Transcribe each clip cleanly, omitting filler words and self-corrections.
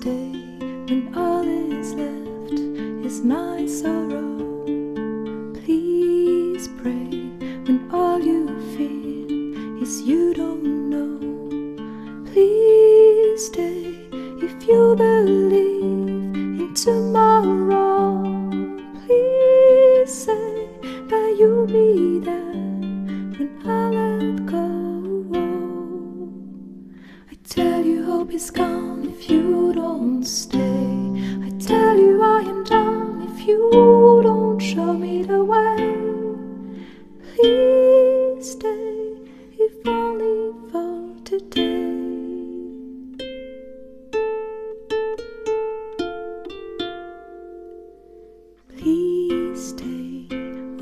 stay when all is left is my sorrow. Please pray when all you feel is you don't know. Please stay if you believe in tomorrow. Please say that you'll be there when I let go. I tell you hope is gone if you don't stay. I tell you I am done if you don't show me the way. Please stay if only for today. Please stay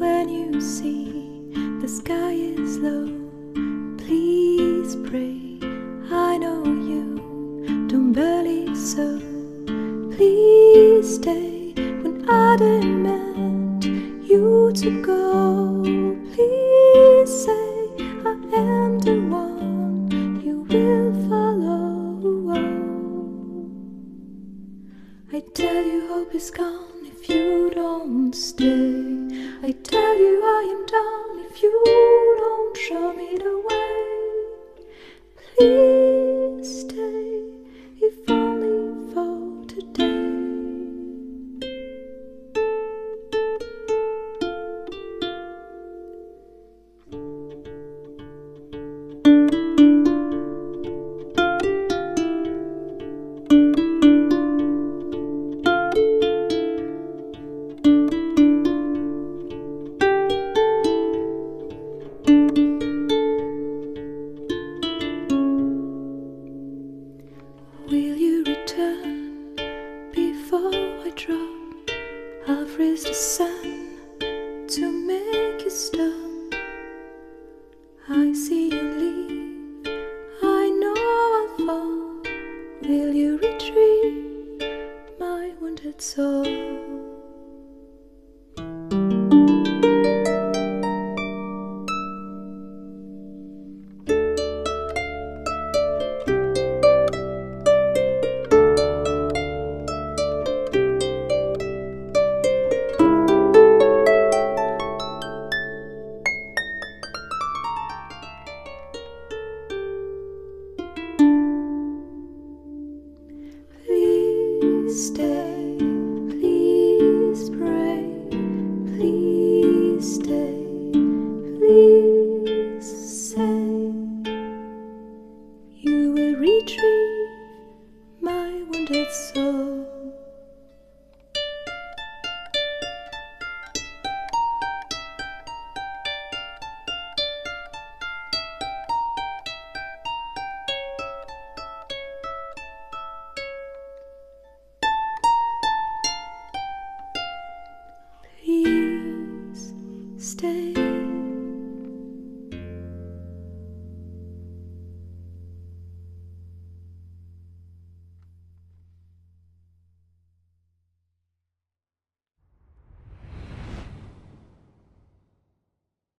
when you see the sky is low. Please pray, I know you don't believe so. Please stay when I demand you to go. Please say I am the one you will follow. I tell you hope is gone if you don't stay. I tell you I am done if you don't show me the way. Please stay if only for today. Will you return before I drop? I'll freeze the sun to make you stop. I see you leave, I know I'll fall. Will you retrieve my wounded soul? Please stay, please pray, please stay, please say you will retrieve my wounded soul. Please stay.